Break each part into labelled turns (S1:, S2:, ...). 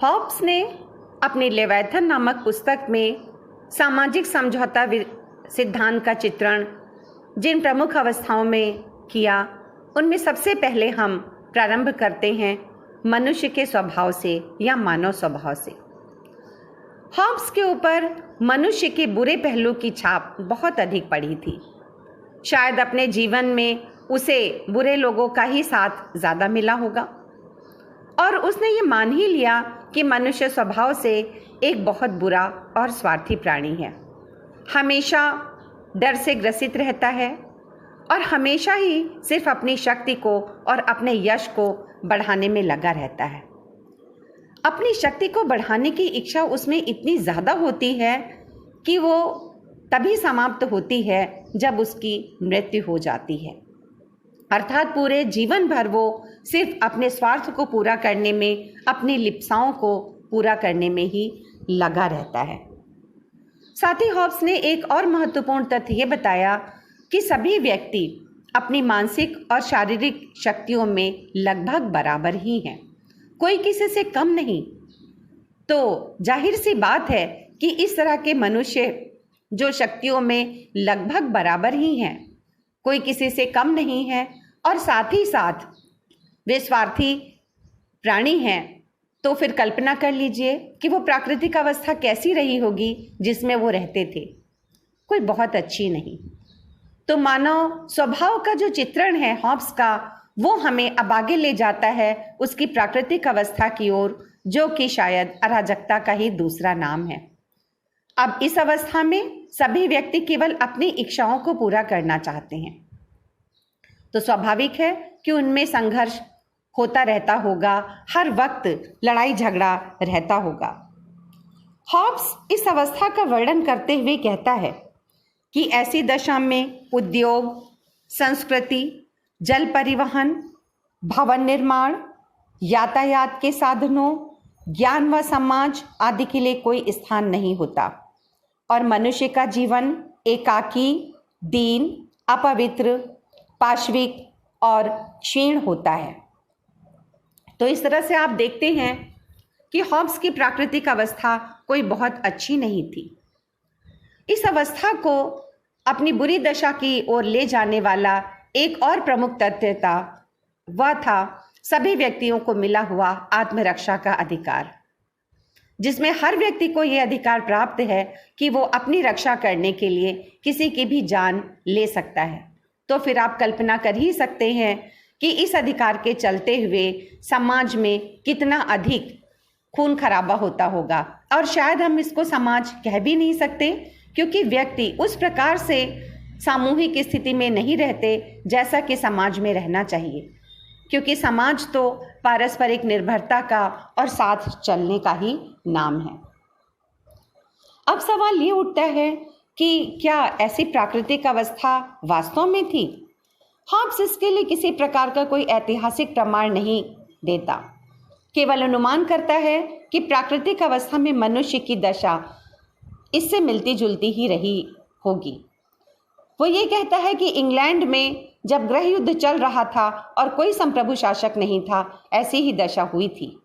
S1: Hobbs ने अपनी लेविथन नामक पुस्तक में सामाजिक समझौता सिद्धांत का चित्रण जिन प्रमुख अवस्थाओं में किया, उनमें सबसे पहले हम प्रारंभ करते हैं मनुष्य के स्वभाव से या मानव स्वभाव से। हॉब्स के ऊपर मनुष्य के बुरे पहलू की छाप बहुत अधिक पड़ी थी। शायद अपने जीवन में उसे बुरे लोगों का ही साथ ज़्यादा मिला होगा और उसने ये मान ही लिया कि मनुष्य स्वभाव से एक बहुत बुरा और स्वार्थी प्राणी है। हमेशा डर से ग्रसित रहता है और हमेशा ही सिर्फ अपनी शक्ति को और अपने यश को बढ़ाने में लगा रहता है। अपनी शक्ति को बढ़ाने की इच्छा उसमें इतनी ज़्यादा होती है कि वो तभी समाप्त होती है जब उसकी मृत्यु हो जाती है। अर्थात पूरे जीवन भर वो सिर्फ अपने स्वार्थ को पूरा करने में, अपनी लिप्साओं को पूरा करने में ही लगा रहता है। साथ ही हॉब्स ने एक और महत्वपूर्ण तथ्य ये बताया कि सभी व्यक्ति अपनी मानसिक और शारीरिक शक्तियों में लगभग बराबर ही हैं, कोई किसी से कम नहीं। तो जाहिर सी बात है कि इस तरह के मनुष्य जो शक्तियों में लगभग बराबर ही हैं, कोई किसी से कम नहीं है और साथ ही साथ वे स्वार्थी प्राणी हैं, तो फिर कल्पना कर लीजिए कि वो प्राकृतिक अवस्था कैसी रही होगी जिसमें वो रहते थे। कोई बहुत अच्छी नहीं। तो मानव स्वभाव का जो चित्रण है हॉब्स का, वो हमें अब आगे ले जाता है उसकी प्राकृतिक अवस्था की ओर, जो कि शायद अराजकता का ही दूसरा नाम है। अब इस अवस्था में सभी व्यक्ति केवल अपनी इच्छाओं को पूरा करना चाहते हैं, तो स्वाभाविक है कि उनमें संघर्ष होता रहता होगा, हर वक्त लड़ाई झगड़ा रहता होगा। हॉब्स इस अवस्था का वर्णन करते हुए कहता है कि ऐसी दशा में उद्योग, संस्कृति, जल परिवहन, भवन निर्माण, यातायात के साधनों, ज्ञान व समाज आदि के लिए कोई स्थान नहीं होता और मनुष्य का जीवन एकाकी, दीन, अपवित्र, पाशविक और क्षीण होता है। तो इस तरह से आप देखते हैं कि हॉब्स की प्राकृतिक अवस्था कोई बहुत अच्छी नहीं थी। इस अवस्था को अपनी बुरी दशा की ओर ले जाने वाला एक और प्रमुख तथ्य था, वह था सभी व्यक्तियों को मिला हुआ आत्मरक्षा का अधिकार, जिसमें हर व्यक्ति को यह अधिकार प्राप्त है कि वो अपनी रक्षा करने के लिए किसी की भी जान ले सकता है। तो फिर आप कल्पना कर ही सकते हैं कि इस अधिकार के चलते हुए समाज में कितना अधिक खून खराबा होता होगा। और शायद हम इसको समाज कह भी नहीं सकते, क्योंकि व्यक्ति उस प्रकार से सामूहिक स्थिति में नहीं रहते जैसा कि समाज में रहना चाहिए, क्योंकि समाज तो पारस्परिक निर्भरता का और साथ चलने का ही नाम है। अब सवाल ये उठता है कि क्या ऐसी प्राकृतिक अवस्था वास्तव में थी? हॉब्स इसके लिए किसी प्रकार का कोई ऐतिहासिक प्रमाण नहीं देता, केवल अनुमान करता है कि प्राकृतिक अवस्था में मनुष्य की दशा इससे मिलती जुलती ही रही होगी। वो ये कहता है कि इंग्लैंड में जब गृह युद्ध चल रहा था और कोई संप्रभु शासक नहीं था, ऐसी ही दशा हुई थी।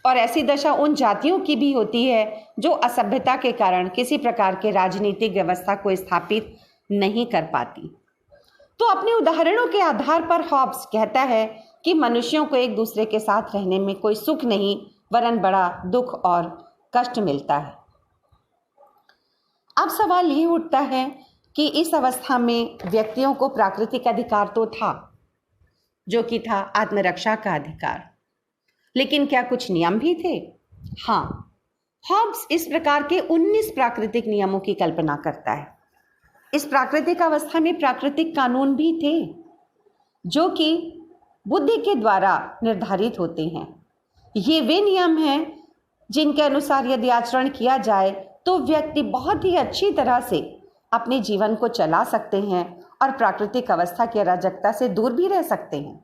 S1: और ऐसी दशा उन जातियों की भी होती है जो असभ्यता के कारण किसी प्रकार के राजनीतिक व्यवस्था को स्थापित नहीं कर पाती। तो अपने उदाहरणों के आधार पर हॉब्स कहता है कि मनुष्यों को एक दूसरे के साथ रहने में कोई सुख नहीं, वरन बड़ा दुख और कष्ट मिलता है। अब सवाल ये उठता है कि इस अवस्था में व्यक्तियों को प्राकृतिक अधिकार तो था, जो कि था आत्मरक्षा का अधिकार, लेकिन क्या कुछ नियम भी थे? हाँ, हॉब्स इस प्रकार के 19 प्राकृतिक नियमों की कल्पना करता है। इस प्राकृतिक अवस्था में प्राकृतिक कानून भी थे, जो कि बुद्धि के द्वारा निर्धारित होते हैं। ये वे नियम हैं जिनके अनुसार यदि आचरण किया जाए तो व्यक्ति बहुत ही अच्छी तरह से अपने जीवन को चला सकते हैं और प्राकृतिक अवस्था की अराजकता से दूर भी रह सकते हैं।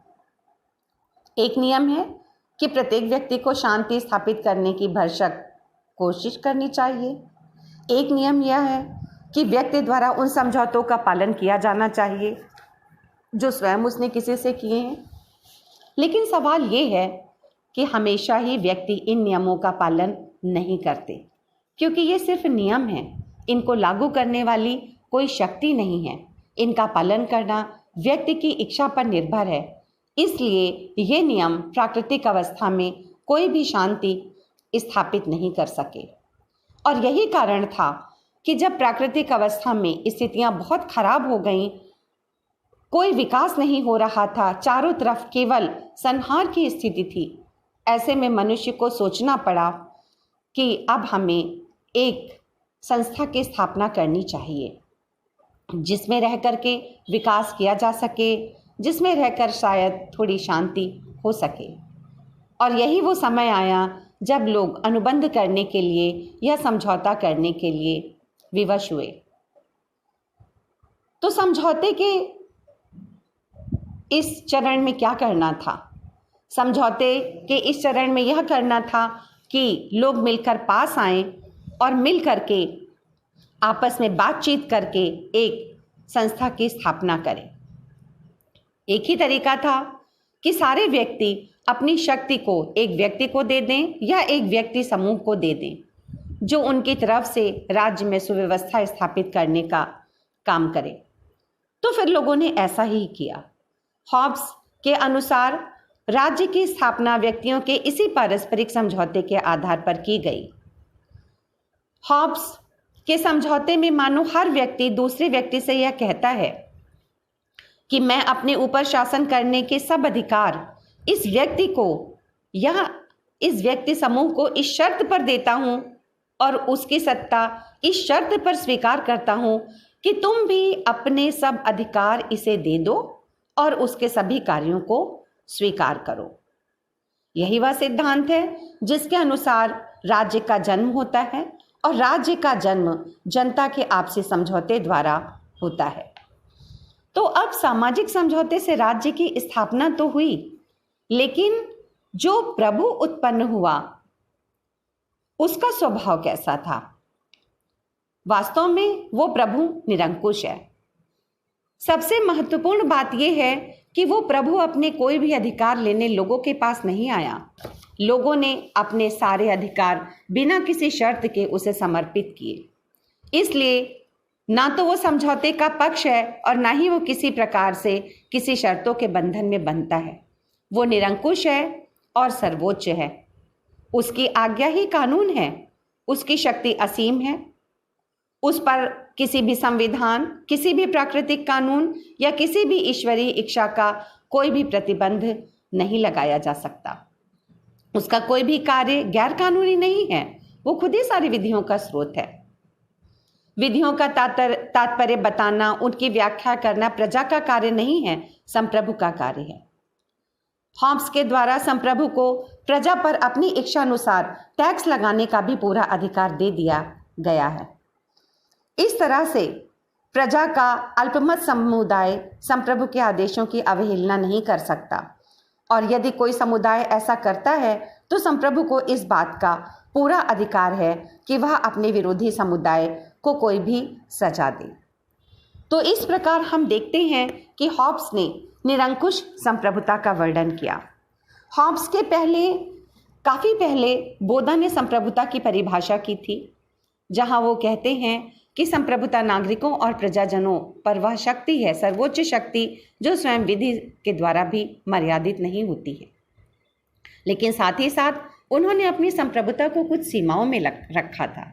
S1: एक नियम है कि प्रत्येक व्यक्ति को शांति स्थापित करने की भरसक कोशिश करनी चाहिए। एक नियम यह है कि व्यक्ति द्वारा उन समझौतों का पालन किया जाना चाहिए जो स्वयं उसने किसी से किए हैं। लेकिन सवाल ये है कि हमेशा ही व्यक्ति इन नियमों का पालन नहीं करते, क्योंकि ये सिर्फ नियम हैं, इनको लागू करने वाली कोई शक्ति नहीं है। इनका पालन करना व्यक्ति की इच्छा पर निर्भर है। इसलिए ये नियम प्राकृतिक अवस्था में कोई भी शांति स्थापित नहीं कर सके। और यही कारण था कि जब प्राकृतिक अवस्था में स्थितियां बहुत खराब हो गईं, कोई विकास नहीं हो रहा था, चारों तरफ केवल संहार की स्थिति थी, ऐसे में मनुष्य को सोचना पड़ा कि अब हमें एक संस्था की स्थापना करनी चाहिए जिसमें रह कर के विकास किया जा सके, जिसमें रहकर शायद थोड़ी शांति हो सके। और यही वो समय आया जब लोग अनुबंध करने के लिए या समझौता करने के लिए विवश हुए। तो समझौते के इस चरण में क्या करना था? समझौते के इस चरण में यह करना था कि लोग मिलकर पास आएं और मिल करके आपस में बातचीत करके एक संस्था की स्थापना करें। एक ही तरीका था कि सारे व्यक्ति अपनी शक्ति को एक व्यक्ति को दे दें या एक व्यक्ति समूह को दे दें जो उनकी तरफ से राज्य में सुव्यवस्था स्थापित करने का काम करे। तो फिर लोगों ने ऐसा ही किया। हॉब्स के अनुसार राज्य की स्थापना व्यक्तियों के इसी पारस्परिक समझौते के आधार पर की गई। हॉब्स के समझौते में मानो हर व्यक्ति दूसरे व्यक्ति से यह कहता है कि मैं अपने ऊपर शासन करने के सब अधिकार इस व्यक्ति को या इस व्यक्ति समूह को इस शर्त पर देता हूं और उसकी सत्ता इस शर्त पर स्वीकार करता हूं कि तुम भी अपने सब अधिकार इसे दे दो और उसके सभी कार्यों को स्वीकार करो। यही वह सिद्धांत है जिसके अनुसार राज्य का जन्म होता है और राज्य का जन्म जनता के आपसी समझौते द्वारा होता है। तो अब सामाजिक समझौते से राज्य की स्थापना तो हुई, लेकिन जो प्रभु उत्पन्न हुआ उसका स्वभाव कैसा था? वास्तव में वो प्रभु निरंकुश है। सबसे महत्वपूर्ण बात यह है कि वो प्रभु अपने कोई भी अधिकार लेने लोगों के पास नहीं आया। लोगों ने अपने सारे अधिकार बिना किसी शर्त के उसे समर्पित किए। इसलिए ना तो वो समझौते का पक्ष है और ना ही वो किसी प्रकार से किसी शर्तों के बंधन में बंधता है। वो निरंकुश है और सर्वोच्च है। उसकी आज्ञा ही कानून है। उसकी शक्ति असीम है। उस पर किसी भी संविधान, किसी भी प्राकृतिक कानून या किसी भी ईश्वरीय इच्छा का कोई भी प्रतिबंध नहीं लगाया जा सकता। उसका कोई भी कार्य गैर कानूनी नहीं है। वो खुद ही सारी विधियों का स्रोत है। विधियों का तात्पर्य बताना, उनकी व्याख्या करना प्रजा का कार्य नहीं है, संप्रभु का कार्य है। हॉब्स के द्वारा संप्रभु को प्रजा पर अपनी इच्छा अनुसार टैक्स लगाने का भी पूरा अधिकार दे दिया गया है। इस तरह से प्रजा का अल्पमत समुदाय संप्रभु के आदेशों की अवहेलना नहीं कर सकता, और यदि कोई समुदाय ऐसा करता है तो संप्रभु को इस बात का पूरा अधिकार है कि वह अपने विरोधी समुदाय को कोई भी सजा दे। तो इस प्रकार हम देखते हैं कि हॉब्स ने निरंकुश संप्रभुता का वर्णन किया। हॉब्स के काफ़ी पहले बोधा ने संप्रभुता की परिभाषा की थी, जहां वो कहते हैं कि संप्रभुता नागरिकों और प्रजाजनों पर वह शक्ति है, सर्वोच्च शक्ति, जो स्वयं विधि के द्वारा भी मर्यादित नहीं होती है। लेकिन साथ ही साथ उन्होंने अपनी संप्रभुता को कुछ सीमाओं में रखा था।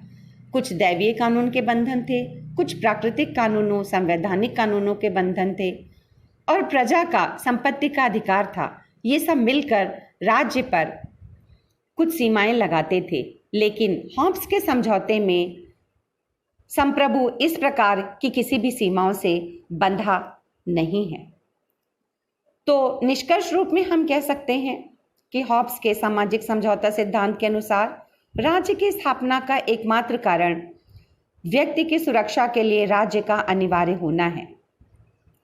S1: कुछ दैवीय कानून के बंधन थे, कुछ प्राकृतिक कानूनों, संवैधानिक कानूनों के बंधन थे, और प्रजा का संपत्ति का अधिकार था। ये सब मिलकर राज्य पर कुछ सीमाएं लगाते थे। लेकिन हॉब्स के समझौते में संप्रभु इस प्रकार की किसी भी सीमाओं से बंधा नहीं है। तो निष्कर्ष रूप में हम कह सकते हैं कि हॉब्स के सामाजिक समझौता सिद्धांत के अनुसार राज्य की स्थापना का एकमात्र कारण व्यक्ति की सुरक्षा के लिए राज्य का अनिवार्य होना है।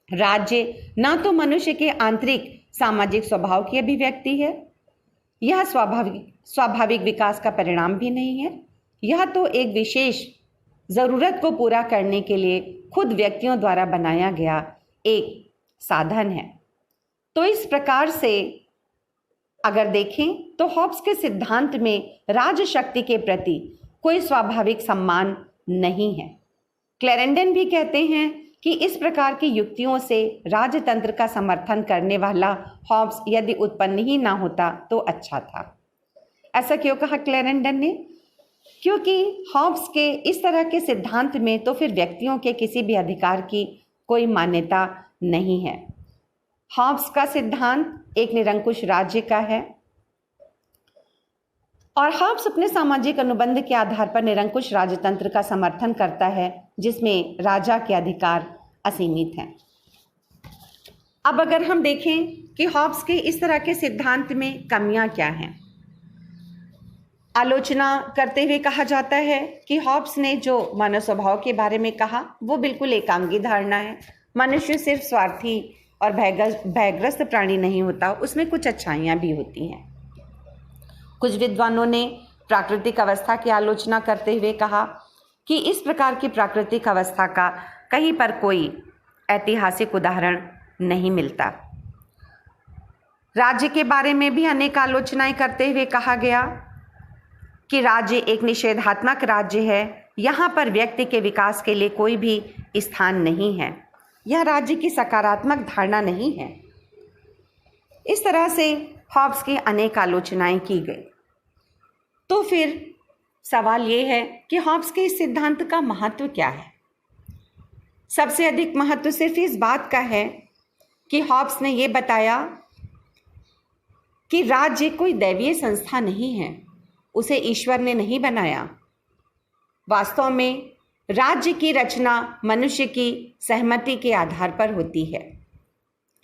S1: राज्य ना तो मनुष्य के आंतरिक सामाजिक स्वभाव की अभिव्यक्ति है, यह स्वाभाविक विकास का परिणाम भी नहीं है। यह तो एक विशेष जरूरत को पूरा करने के लिए खुद व्यक्तियों द्वारा बनाया गया एक साधन है। तो इस प्रकार से अगर देखें तो हॉब्स के सिद्धांत में राजशक्ति के प्रति कोई स्वाभाविक सम्मान नहीं है। क्लैरेंडन भी कहते हैं कि इस प्रकार की युक्तियों से राजतंत्र का समर्थन करने वाला हॉब्स यदि उत्पन्न ही ना होता तो अच्छा था। ऐसा क्यों कहा क्लैरेंडन ने? क्योंकि हॉब्स के इस तरह के सिद्धांत में तो फिर व्यक्तियों के किसी भी अधिकार की कोई मान्यता नहीं है। हॉब्स का सिद्धांत एक निरंकुश राज्य का है और हॉब्स अपने सामाजिक अनुबंध के आधार पर निरंकुश राजतंत्र का समर्थन करता है जिसमें राजा के अधिकार असीमित हैं। अब अगर हम देखें कि हॉब्स के इस तरह के सिद्धांत में कमियां क्या हैं, आलोचना करते हुए कहा जाता है कि हॉब्स ने जो मानव स्वभाव के बारे में कहा वो बिल्कुल एकांगी धारणा है। मनुष्य सिर्फ स्वार्थी और भयग्रस्त प्राणी नहीं होता, उसमें कुछ अच्छाइयाँ भी होती हैं। कुछ विद्वानों ने प्राकृतिक अवस्था की आलोचना करते हुए कहा कि इस प्रकार की प्राकृतिक अवस्था का कहीं पर कोई ऐतिहासिक उदाहरण नहीं मिलता। राज्य के बारे में भी अनेक आलोचनाएं करते हुए कहा गया कि राज्य एक निषेधात्मक राज्य है, यहाँ पर व्यक्ति के विकास के लिए कोई भी स्थान नहीं है, यह राज्य की सकारात्मक धारणा नहीं है। इस तरह से हॉब्स की अनेक आलोचनाएं की गई। तो फिर सवाल ये है कि हॉब्स के इस सिद्धांत का महत्व क्या है? सबसे अधिक महत्व सिर्फ इस बात का है कि हॉब्स ने यह बताया कि राज्य कोई दैवीय संस्था नहीं है, उसे ईश्वर ने नहीं बनाया। वास्तव में राज्य की रचना मनुष्य की सहमति के आधार पर होती है,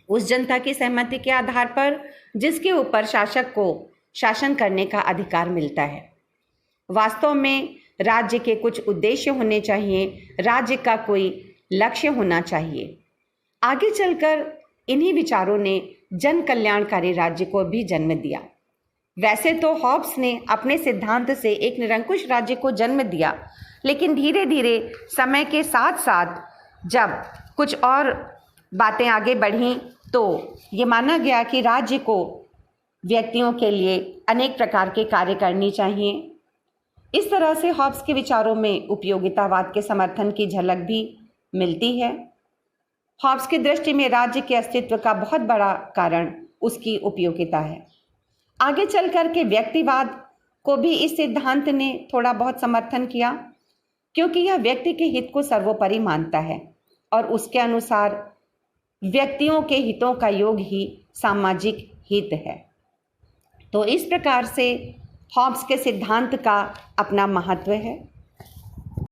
S1: उस जनता की सहमति के आधार पर जिसके ऊपर शासक को शासन करने का अधिकार मिलता है। वास्तव में राज्य के कुछ उद्देश्य होने चाहिए, राज्य का कोई लक्ष्य होना चाहिए। आगे चलकर इन्हीं विचारों ने जन कल्याणकारी राज्य को भी जन्म दिया। वैसे तो हॉब्स ने अपने सिद्धांत से एक निरंकुश राज्य को जन्म दिया, लेकिन धीरे धीरे समय के साथ साथ जब कुछ और बातें आगे बढ़ीं तो ये माना गया कि राज्य को व्यक्तियों के लिए अनेक प्रकार के कार्य करनी चाहिए। इस तरह से हॉब्स के विचारों में उपयोगितावाद के समर्थन की झलक भी मिलती है। हॉब्स की दृष्टि में राज्य के अस्तित्व का बहुत बड़ा कारण उसकी उपयोगिता है। आगे चल कर के व्यक्तिवाद को भी इस सिद्धांत ने थोड़ा बहुत समर्थन किया, क्योंकि यह व्यक्ति के हित को सर्वोपरि मानता है और उसके अनुसार व्यक्तियों के हितों का योग ही सामाजिक हित है। तो इस प्रकार से हॉब्स के सिद्धांत का अपना महत्व है।